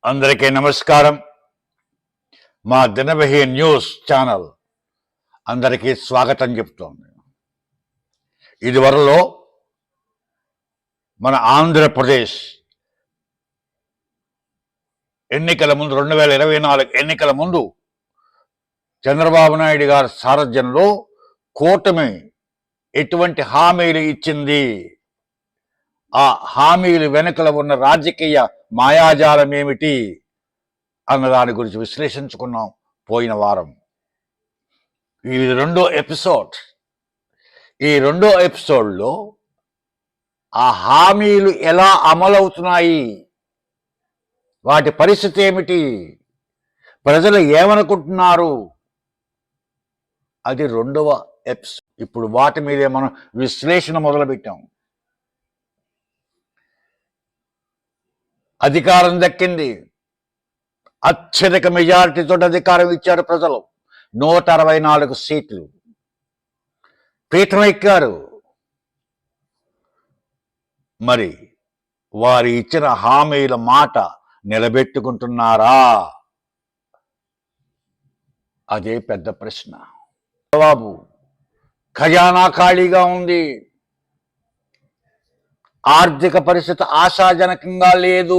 అందరికీ నమస్కారం. మా దినవహి న్యూస్ ఛానల్ అందరికీ స్వాగతం చెప్తోంది. ఇదివరలో మన ఆంధ్రప్రదేశ్ ఎన్నికల ముందు 2024 ఎన్నికల ముందు చంద్రబాబు నాయుడు గారి సారథ్యంలో కూటమి ఎటువంటి హామీలు ఇచ్చింది, ఆ హామీలు వెనుకల ఉన్న రాజకీయ మాయాజాలం ఏమిటి అన్న దాని గురించి విశ్లేషించుకున్నాం పోయిన వారం. ఇది రెండో ఎపిసోడ్. ఈ రెండో ఎపిసోడ్లో ఆ హామీలు ఎలా అమలవుతున్నాయి, వాటి పరిస్థితి ఏమిటి, ప్రజలు ఏమనుకుంటున్నారు, అది రెండవ ఎపిసోడ్. ఇప్పుడు వాటి మీదే మనం విశ్లేషణ మొదలుపెట్టాం. అధికారం దక్కింది, అత్యధిక మెజారిటీతో అధికారం ఇచ్చారు ప్రజలు. 164 సీట్లు పీఠం ఎక్కారు. మరి వారు ఇచ్చిన హామీల మాట నిలబెట్టుకుంటున్నారా? అదే పెద్ద ప్రశ్న. జవాబు ఖజానా ఖాళీగా ఉంది, ఆర్థిక పరిస్థితి ఆశాజనకంగా లేదు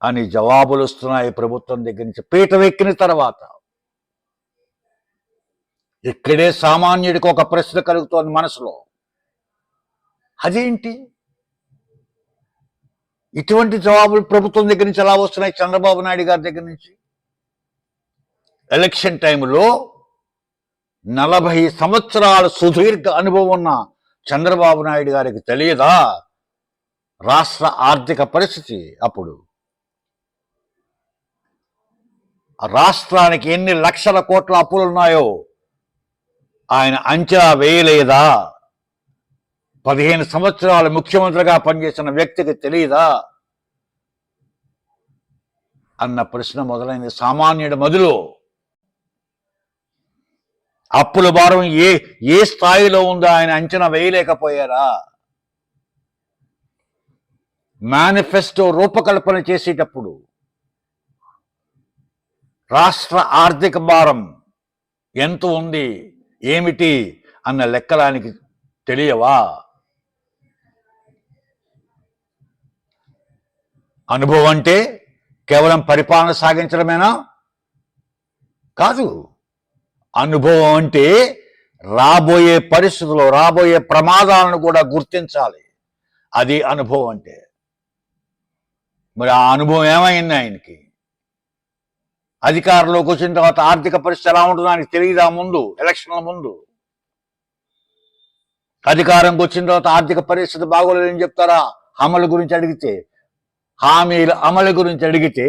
అని జవాబులు వస్తున్నాయి ప్రభుత్వం దగ్గర నుంచి. పీఠం ఎక్కిన తర్వాత ఇక్కడే సామాన్యుడికి ఒక ప్రశ్న కలుగుతోంది మనసులో. అదేంటి, ఇటువంటి జవాబులు ప్రభుత్వం దగ్గర నుంచి ఎలా వస్తున్నాయి, చంద్రబాబు నాయుడు గారి దగ్గర నుంచి? ఎలక్షన్ టైంలో 40 సంవత్సరాల సుదీర్ఘ అనుభవం ఉన్న చంద్రబాబు నాయుడు గారికి తెలియదా రాష్ట్ర ఆర్థిక పరిస్థితి? అప్పుడు రాష్ట్రానికి ఎన్ని లక్షల కోట్ల అప్పులున్నాయో ఆయన అంచనా వేయలేదా? 15 సంవత్సరాలు ముఖ్యమంత్రిగా పనిచేసిన వ్యక్తికి తెలియదా అన్న ప్రశ్న మొదలైంది సామాన్యుడి మదిలో. అప్పుల భారం ఏ స్థాయిలో ఉందో ఆయన అంచనా వేయలేకపోయారా? మేనిఫెస్టో రూపకల్పన చేసేటప్పుడు రాష్ట్ర ఆర్థిక భారం ఎంత ఉంది, ఏమిటి అన్న లెక్కలానికి తెలియవా? అనుభవం అంటే కేవలం పరిపాలన సాగించడమేనా? కాదు. అనుభవం అంటే రాబోయే పరిస్థితుల్లో రాబోయే ప్రమాదాలను కూడా గుర్తించాలి. అది అనుభవం అంటే. మరి ఆ అనుభవం ఏమైంది ఆయనకి? అధికారంలోకి వచ్చిన తర్వాత ఆర్థిక పరిస్థితి ఎలా ఉంటుందో ఆయనకి తెలియదా? ముందు ఎలక్షన్ల ముందు అధికారంకి వచ్చిన తర్వాత ఆర్థిక పరిస్థితి బాగోలేదని చెప్తారా? అమలు గురించి అడిగితే, హామీల అమలు గురించి అడిగితే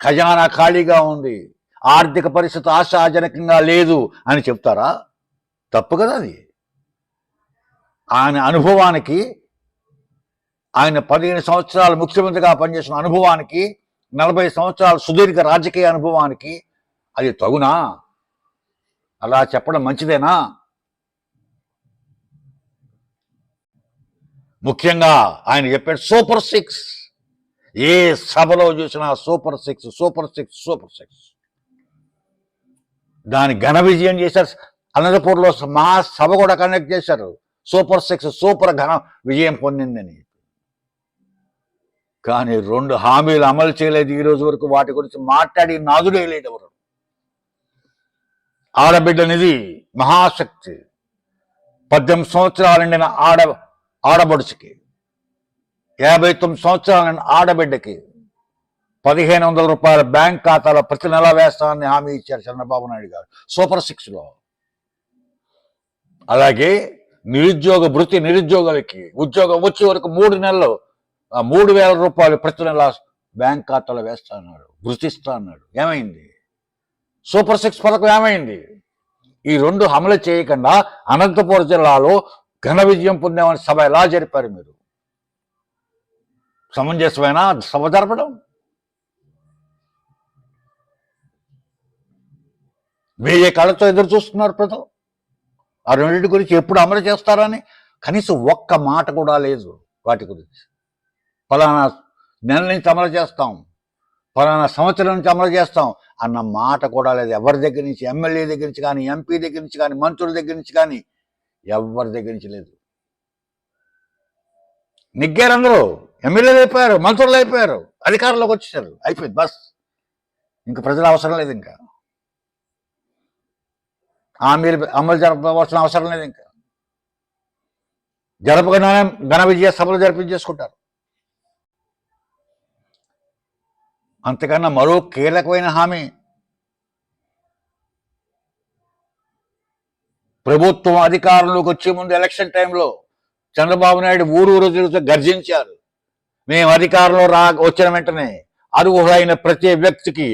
ఖజానా ఖాళీగా ఉంది, ఆర్థిక పరిస్థితి ఆశాజనకంగా లేదు అని చెప్తారా? తప్పు కదా అది. ఆయన అనుభవానికి, ఆయన 15 సంవత్సరాలు ముఖ్యమంత్రిగా పనిచేసిన అనుభవానికి, 40 సంవత్సరాల సుదీర్ఘ రాజకీయ అనుభవానికి అది తగునా? అలా చెప్పడం మంచిదేనా? ముఖ్యంగా ఆయన చెప్పాడు సూపర్ 6. ఏ సభలో చూసినా సూపర్ 6 సూపర్ 6 సూపర్ 6. దాని ఘన విజయం చేశారు. అనంతపూర్లో మహా సభ కూడా కండక్ట్ చేశారు. సూపర్ 6 సూపర్ ఘన విజయం పొందిందని. కానీ 2 హామీలు అమలు చేయలేదు ఈ రోజు వరకు. వాటి గురించి మాట్లాడి నాదుడే లేదు ఎవరు. ఆడబిడ్డ నిధి మహాశక్తి, 18 సంవత్సరాలు నిండిన ఆడబడుచుకి, 59 సంవత్సరాలు నిండిన ఆడబిడ్డకి 1500 రూపాయల బ్యాంక్ ఖాతాలో ప్రతి నెల వేస్తామని హామీ ఇచ్చారు చంద్రబాబు నాయుడు గారు సూపర్ 6లో. అలాగే నిరుద్యోగ భృతి, నిరుద్యోగులకి ఉద్యోగం వచ్చే వరకు 3 నెలలు 3000 రూపాయలు ప్రతి నెల బ్యాంక్ ఖాతాలో వేస్తా అన్నాడు, భృతిస్తా అన్నాడు. ఏమైంది? సూపర్ 6 పథకం ఏమైంది? ఈ 2 అమలు చేయకుండా అనంతపురం జిల్లాలో ఘన విజయం పొందామని సభ ఎలా జరిపారు మీరు? సమంజసమైన సభ జరపడం? వేరే కళ్ళతో ఎదురు చూస్తున్నారు ప్రజలు. ఆ రెండింటి గురించి ఎప్పుడు అమలు చేస్తారని కనీసం ఒక్క మాట కూడా లేదు వాటి గురించి. ఫలానా నెల నుంచి అమలు చేస్తాం, ఫలానా సంవత్సరం నుంచి అమలు చేస్తాం అన్న మాట కూడా లేదు. ఎవరి దగ్గర నుంచి, ఎమ్మెల్యే దగ్గర నుంచి కానీ, ఎంపీ దగ్గర నుంచి కానీ, మంత్రుల దగ్గర నుంచి కానీ, ఎవరి దగ్గర నుంచి లేదు. నెగ్గారు, అందరూ ఎమ్మెల్యేలు అయిపోయారు, మంత్రులు అయిపోయారు, అధికారంలోకి వచ్చేసారు, అయిపోయింది బస్. ఇంక ప్రజల అవసరం లేదు, ఇంకా హామీలు అమలు జరపవలసిన అవసరం లేదు. ఇంకా జరపగానే ఘన విజయ సభలు జరిపించేసుకుంటారు. అంతకన్నా మరో కీలకమైన హామీ, ప్రభుత్వం అధికారంలోకి వచ్చే ముందు ఎలక్షన్ టైంలో చంద్రబాబు నాయుడు ఊరు తిరుగుతూ గర్జించారు. మేము అధికారంలో వచ్చిన వెంటనే అర్హులైన ప్రతి వ్యక్తికి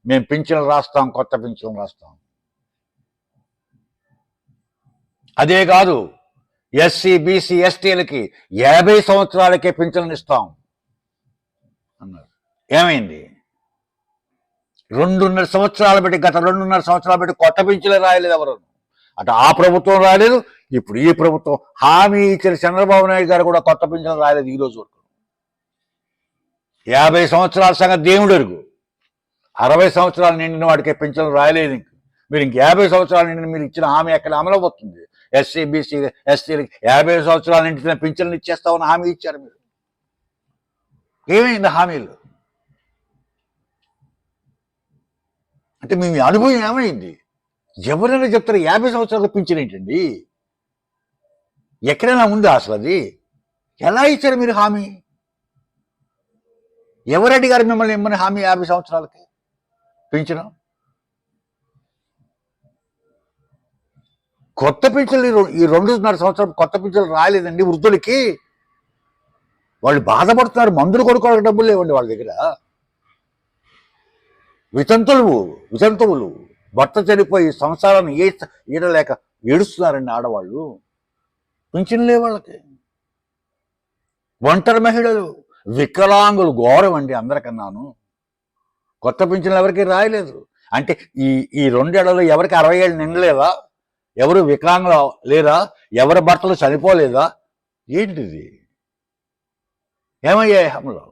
మేము పింఛన్లు రాస్తాం, కొత్త పింఛన్లు రాస్తాం. అదే కాదు, ఎస్సీ బీసీ ఎస్టీలకి 50 సంవత్సరాలకే పింఛన్లు ఇస్తాం అన్నారు. ఏమైంది? 2.5 సంవత్సరాలు బట్టి, గత 2.5 సంవత్సరాలు బట్టి కొత్త పింఛన్లు రాయలేదు ఎవరు. అటు ఆ ప్రభుత్వం రాలేదు, ఇప్పుడు ఈ ప్రభుత్వం హామీ ఇచ్చిన చంద్రబాబు నాయుడు గారు కూడా కొత్త పింఛన్లు రాయలేదు ఈ రోజు వరకు. 50 సంవత్సరాల సంగతి దేవుడు ఎరుగు. 60 సంవత్సరాలు నిండిన వాడికి పింఛన్లు రాయలేదు. మీరు ఇంక 50 సంవత్సరాలు నిండిన మీరు ఇచ్చిన హామీ ఎక్కడ అమలవుతుంది? ఎస్సీ బీసీ ఎస్టీలకి 50 సంవత్సరాలు నిండిన పింఛన్లు ఇచ్చేస్తామని హామీ ఇచ్చారు మీరు. ఏమైంది హామీలు? అంటే మీ అనుభవం ఏమైంది? ఎవరైనా చెప్తారు 50 సంవత్సరాలు పింఛన్ ఏంటండి? ఎక్కడైనా ఉందా అసలు? అది ఎలా ఇచ్చారు మీరు హామీ? ఎవరు అడిగారు మిమ్మల్ని ఇమ్మని హామీ 50 సంవత్సరాలకి పింఛను? కొత్త పింఛన్లు ఈ 2.5 సంవత్సరాలు కొత్త పింఛన్లు రాలేదండి వృద్ధులకి. వాళ్ళు బాధపడుతున్నారు, మందులు కొనుక్కోవడానికి డబ్బులు లేవండి వాళ్ళ దగ్గర. వితంతువులు భర్త చనిపోయి సంసారాన్ని ఈడలేక ఏడుస్తున్నారండి ఆడవాళ్ళు. పింఛన్లే వాళ్ళకి. ఒంటరి మహిళలు, వికలాంగులు ఘోరం అండి అందరికన్నాను. కొత్త పింఛన్లు ఎవరికి రాయలేదు. అంటే ఈ 2 ఏళ్లలో ఎవరికి 60 ఏళ్ళు నిండలేదా? ఎవరు వికలాంగులు లేరా? ఎవరి భర్తలు చనిపోలేదా? ఏంటిది? ఏమయ్యాయి హమలో?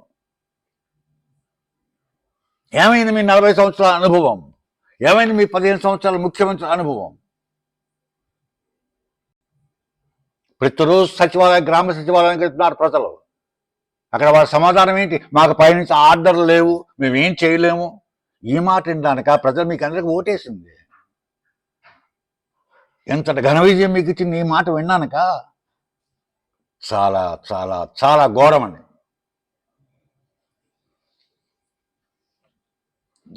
ఏమైంది మీ 40 సంవత్సరాల అనుభవం? ఏమైంది మీ 15 సంవత్సరాల ముఖ్యమంత్రి అనుభవం? ప్రతిరోజు గ్రామ సచివాలయానికి వెళ్తున్నారు ప్రజలు. అక్కడ వాళ్ళ సమాధానం ఏంటి? మాకు పైనుంచి ఆర్డర్లు లేవు, మేమేం చేయలేము. ఈ మాట వినడానిక ప్రజలు మీకు అందరికీ ఓటేసింది? ఎంతటి ఘన విజయం మీకు ఇచ్చింది ఈ మాట విన్నానుక? చాలా చాలా చాలా ఘోరం అండి.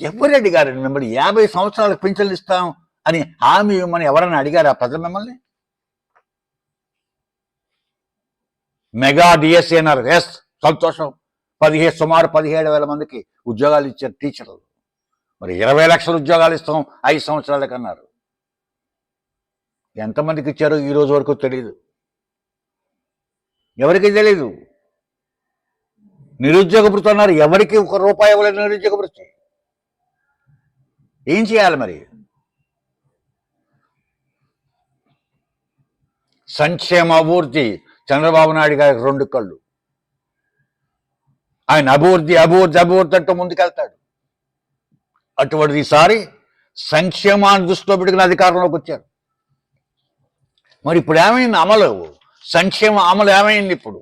ఎవరు అడిగారండి మిమ్మల్ని 50 సంవత్సరాలకు పింఛన్లు ఇస్తాం అని హామీ ఇవ్వమని? ఎవరైనా అడిగారా ప్రజలు మిమ్మల్ని? మెగా డిఎస్సీ అన్నారు. ఎస్, సంతోషం. సుమారు 17,000 మందికి ఉద్యోగాలు ఇచ్చారు టీచర్లు. మరి 20 లక్షల ఉద్యోగాలు ఇస్తాం 5 సంవత్సరాలకు అన్నారు. ఎంతమందికి ఇచ్చారో ఈ రోజు వరకు తెలియదు, ఎవరికి తెలియదు. నిరుద్యోగ భృతి అన్నారు, ఎవరికి ₹1 ఇవ్వలేదు నిరుద్యోగ భృతి. ఏం చేయాలి మరి? సంక్షేమ అభివృద్ధి చంద్రబాబు నాయుడు గారికి 2 కళ్ళు. ఆయన అభివృద్ధి అభివృద్ధి అభివృద్ధి అంటూ ముందుకెళ్తాడు. అటువంటిది ఈసారి సంక్షేమాన్ని దృష్టిలో పెట్టుకుని అధికారంలోకి వచ్చారు. మరి ఇప్పుడు ఏమైంది అమలు? సంక్షేమ అమలు ఏమైంది? ఇప్పుడు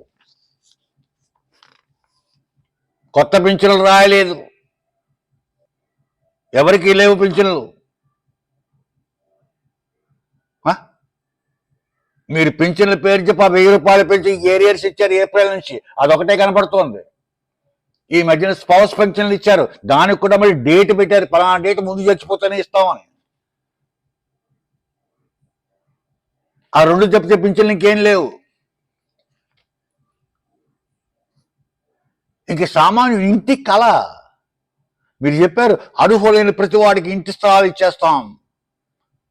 కొత్త పింఛన్లు రాయలేదు, ఎవరికి లేవు పింఛన్లు. మీరు పింఛన్ల పేరు చెప్పి ₹1000 పెంచి ఏరియర్స్ ఇచ్చారు ఏప్రిల్ నుంచి, అదొకటే కనపడుతోంది. ఈ మధ్యన స్పౌస్ పెన్షన్లు ఇచ్చారు, దానికి కూడా మళ్ళీ డేట్ పెట్టారు, పలానా డేట్ ముందు చచ్చిపోతేనే ఇస్తామని. ఆ 2 చెప్తే పింఛన్లు ఇంకేం లేవు. ఇంక సామాన్యుడు ఇంటి కళ. మీరు చెప్పారు అర్హులైన ప్రతివాడికి ఇంటి స్థలాలు ఇచ్చేస్తాం,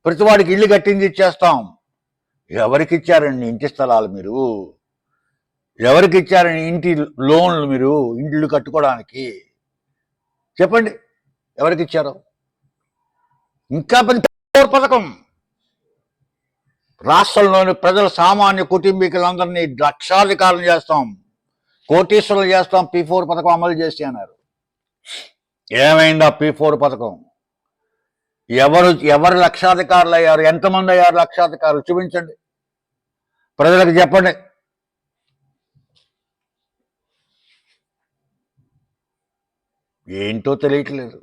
ప్రతివాడికి ఇల్లు కట్టింది ఇచ్చేస్తాం. ఎవరికి ఇచ్చారండి ఇంటి స్థలాలు? మీరు ఎవరికి ఇచ్చారండి ఇంటి లోన్లు? మీరు ఇండ్లు కట్టుకోవడానికి చెప్పండి, ఎవరికి ఇచ్చారు? ఇంకా పథకం రాష్ట్రంలోని ప్రజల సామాన్య కుటుంబీకులందరినీ లక్షాధికారం చేస్తాం, కోటీశ్వరులు చేస్తాం, P4 పథకం అమలు చేసి అన్నారు. ఏమైందా P4 పథకం? ఎవరు లక్షాధికారులు అయ్యారు? ఎంతమంది అయ్యారు లక్షాధికారులు? చూపించండి, ప్రజలకు చెప్పండి. ఏంటో తెలియట్లేదు.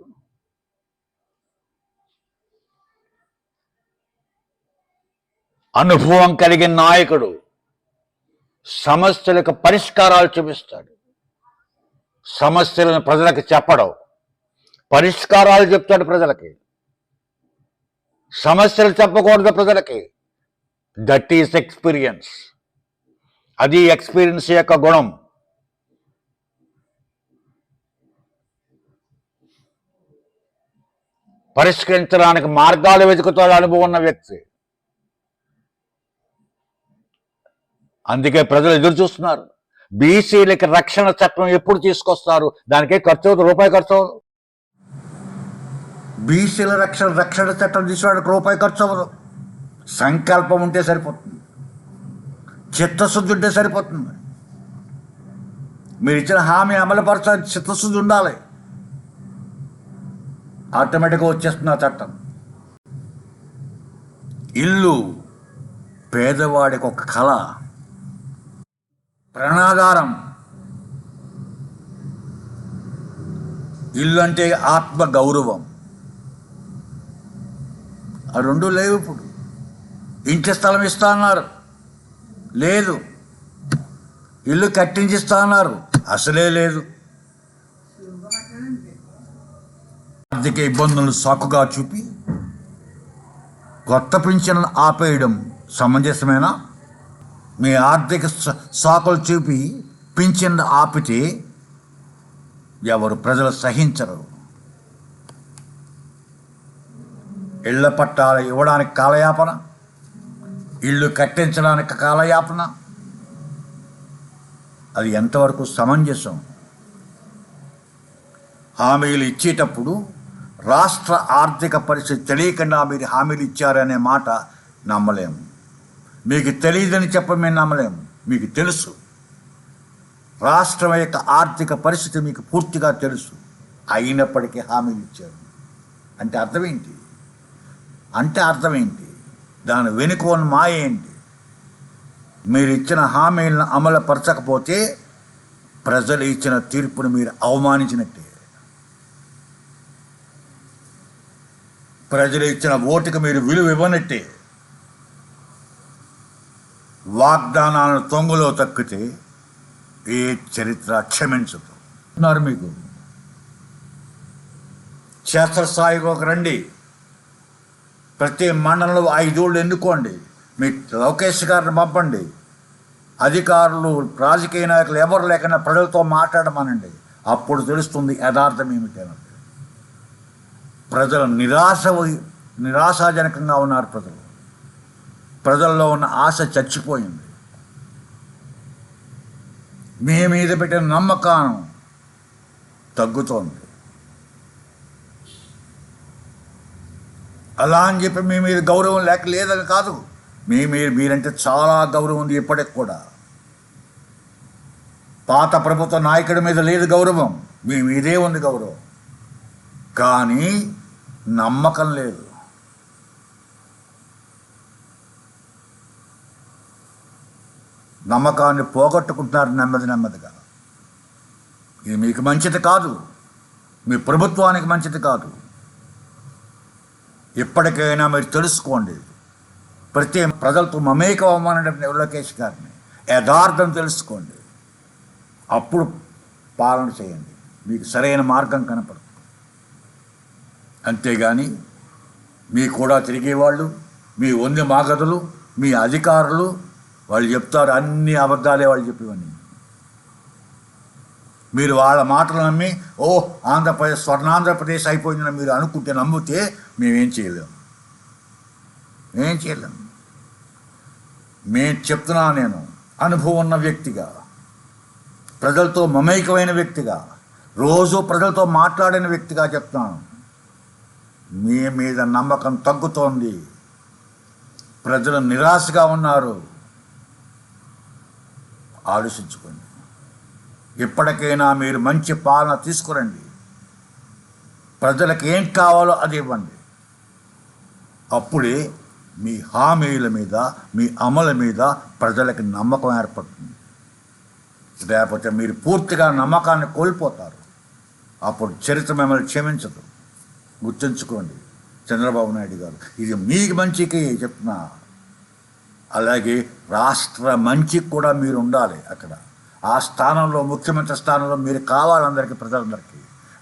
అనుభవం కలిగిన నాయకుడు సమస్యలకు పరిష్కారాలు చూపిస్తాడు. సమస్యలను ప్రజలకు చెప్పడం, పరిష్కారాలు చెప్తాడు ప్రజలకి. సమస్యలు చెప్పకూడదు ప్రజలకి. That is experience. అది ఎక్స్పీరియన్స్ యొక్క గుణం. పరిష్కరించడానికి మార్గాలు వెతుకుతాడు అనుభవం ఉన్న వ్యక్తి. అందుకే ప్రజలు ఎదురు చూస్తున్నారు. బీసీలకి రక్షణ చట్టం ఎప్పుడు తీసుకొస్తారు? దానికే ఖర్చు అవుతుంది, రూపాయి ఖర్చు అవ్వదు. బీసీల రక్షణ చట్టం తీసుకోవడానికి రూపాయి ఖర్చు అవ్వదు. సంకల్పం ఉంటే సరిపోతుంది, చిత్తశుద్ధి ఉంటే సరిపోతుంది. మీరు ఇచ్చిన హామీ అమలుపరచాలని చిత్తశుద్ధి ఉండాలి. ఆటోమేటిక్గా వచ్చేస్తుంది ఆ చట్టం. ఇల్లు పేదవాడికి ఒక కళ, ప్రణాధారం. ఇల్లు అంటే ఆత్మ గౌరవం. ఆ రెండు లేవు ఇప్పుడు. ఇంటి స్థలం ఇస్తా అన్నారు, లేదు. ఇల్లు కట్టించిస్తా అన్నారు, అసలే లేదు. ఆర్థిక ఇబ్బందులను సాకుగా చూపి కొత్త పింఛన్లను ఆపేయడం సమంజసమేనా? మీ ఆర్థిక సాకులు చూపి పింఛన్ ఆపితే ఎవరు ప్రజలు సహించరు. ఇళ్ల పట్టాలు ఇవ్వడానికి కాలయాపన, ఇల్లు కట్టించడానికి కాలయాపన. అది ఎంతవరకు సమంజసం? హామీలు ఇచ్చేటప్పుడు రాష్ట్ర ఆర్థిక పరిస్థితి తెలియకుండా మీరు హామీలు ఇచ్చారనే మాట నమ్మలేము. మీకు తెలియదని చెప్ప మేము నమ్మలేము. మీకు తెలుసు, రాష్ట్రం యొక్క ఆర్థిక పరిస్థితి మీకు పూర్తిగా తెలుసు. అయినప్పటికీ హామీలు ఇచ్చారు అంటే అర్థం ఏంటి? దాని వెనుకోని మాయ ఏంటి? మీరు ఇచ్చిన హామీలను అమలు పరచకపోతే ప్రజలు ఇచ్చిన తీర్పును మీరు అవమానించినట్టే. ప్రజలు ఇచ్చిన ఓటుకు మీరు విలువ ఇవ్వనట్టే. వాగ్దానాలను తొంగులో తక్కితే ఏ చరిత్ర క్షమించదు. మీకు క్షేత్రస్థాయికి ఒక రండి. ప్రతి మండలంలో 5 ఊళ్ళు ఎన్నుకోండి. మీ లోకేష్ గారిని పంపండి. అధికారులు, రాజకీయ నాయకులు ఎవరు లేకుండా ప్రజలతో మాట్లాడమనండి. అప్పుడు తెలుస్తుంది యథార్థం ఏమిటన్నది. ప్రజలు నిరాశాజనకంగా ఉన్నారు. ప్రజల్లో ఉన్న ఆశ చచ్చిపోయింది. మీ మీద పెట్టిన నమ్మకం తగ్గుతోంది. అలా అని చెప్పి మీ మీద గౌరవం లేదని కాదు. మీరంటే చాలా గౌరవం ఉంది ఇప్పటికి కూడా. పాత ప్రభుత్వ నాయకుడి మీద లేదు గౌరవం, మీ మీదే ఉంది గౌరవం. కానీ నమ్మకం లేదు. నమ్మకాన్ని పోగొట్టుకుంటున్నారు నెమ్మదిగా. ఇది మీకు మంచిది కాదు, మీ ప్రభుత్వానికి మంచిది కాదు. ఇప్పటికైనా మీరు తెలుసుకోండి. ప్రతి ప్రజలతో మమేకం అవ్వమనండి లోకేష్ గారిని. యథార్థం తెలుసుకోండి, అప్పుడు పాలన చేయండి. మీకు సరైన మార్గం కనపడుతుంది. అంతేగాని మీ కూడా తిరిగేవాళ్ళు, మీ వంది మాగదులు, మీ అధికారులు వాళ్ళు చెప్తారు అన్ని అబద్ధాలే వాళ్ళు చెప్పేవన్నీ. మీరు వాళ్ళ మాటలు నమ్మి స్వర్ణాంధ్రప్రదేశ్ అయిపోయిందని మీరు అనుకుంటే నమ్మితే మేమేం చేయలేము. మేము చెప్తున్నా, నేను అనుభవం ఉన్న వ్యక్తిగా, ప్రజలతో మమేకమైన వ్యక్తిగా, రోజు ప్రజలతో మాట్లాడిన వ్యక్తిగా చెప్తున్నాను. మీ మీద నమ్మకం తగ్గుతోంది. ప్రజలు నిరాశగా ఉన్నారు. ఆలోచించుకోండి. ఇప్పటికైనా మీరు మంచి పాలన తీసుకురండి. ప్రజలకు ఏం కావాలో అది ఇవ్వండి. అప్పుడే మీ హామీల మీద, మీ అమలు మీద ప్రజలకు నమ్మకం ఏర్పడుతుంది. లేకపోతే మీరు పూర్తిగా నమ్మకాన్ని కోల్పోతారు. అప్పుడు చరిత్ర మిమ్మల్ని క్షమించదు. గుర్తుంచుకోండి చంద్రబాబు నాయుడు గారు, ఇది మీకు మంచికి చెప్తున్నా. అలాగే రాష్ట్ర మంచికి కూడా మీరు ఉండాలి. అక్కడ ఆ స్థానంలో, ముఖ్యమంత్రి స్థానంలో మీరు కావాలి. అందరికీ, ప్రజలందరికీ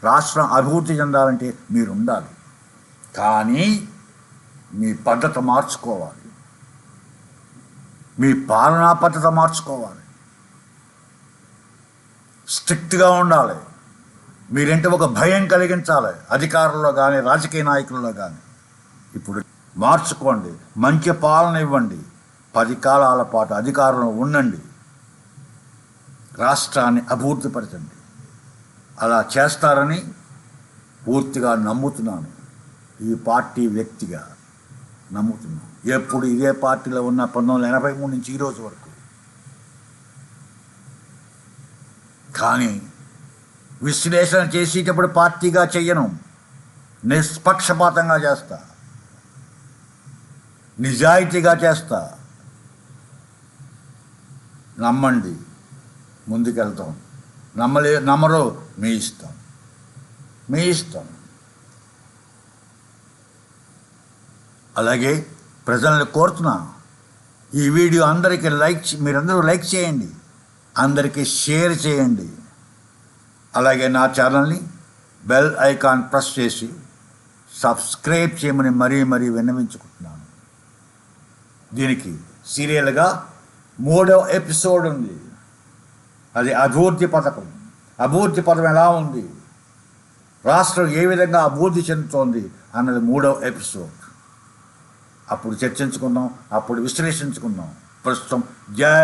రాష్ట్రం అభివృద్ధి చెందాలంటే మీరు ఉండాలి. కానీ మీ పద్ధతి మార్చుకోవాలి. మీ పాలనా పద్ధతి మార్చుకోవాలి. స్ట్రిక్ట్గా ఉండాలి. మీరేంటి ఒక భయం కలిగించాలి అధికారుల్లో కానీ, రాజకీయ నాయకుల్లో కానీ. ఇప్పుడు మార్చుకోండి. మంచి పాలన ఇవ్వండి. 10 కాలాల పాటు అధికారంలో ఉండండి. రాష్ట్రాన్ని అభివృద్ధిపరచండి. అలా చేస్తారని పూర్తిగా నమ్ముతున్నాను. ఈ పార్టీ వ్యక్తిగా నమ్ముతున్నాను. ఎప్పుడు ఇదే పార్టీలో ఉన్న 1983 నుంచి ఈరోజు వరకు. కానీ విశ్లేషణ చేసేటప్పుడు పార్టీగా చెయ్యను, నిష్పక్షపాతంగా చేస్తా, నిజాయితీగా చేస్తా. నమ్మండి, ముందుకెళ్తాం. నమ్మరు, మీ ఇష్టం, మీ ఇష్టం. అలాగే ప్రజల్ని కోరుతున్నా, ఈ వీడియో అందరికీ మీరందరూ లైక్ చేయండి, అందరికీ షేర్ చేయండి. అలాగే నా ఛానల్ని బెల్ ఐకాన్ ప్రెస్ చేసి సబ్స్క్రైబ్ చేయమని మరీ విన్నవించుకుంటున్నాను. దీనికి సీరియల్గా 3వ ఎపిసోడ్ ఉంది. అది అభివృద్ధి పథకం. అభివృద్ధి పథకం ఎలా ఉంది, రాష్ట్రం ఏ విధంగా అభివృద్ధి చెందుతోంది అన్నది 3వ ఎపిసోడ్. అప్పుడు చర్చించుకుందాం, అప్పుడు విశ్లేషించుకుందాం. ప్రస్తుతం జై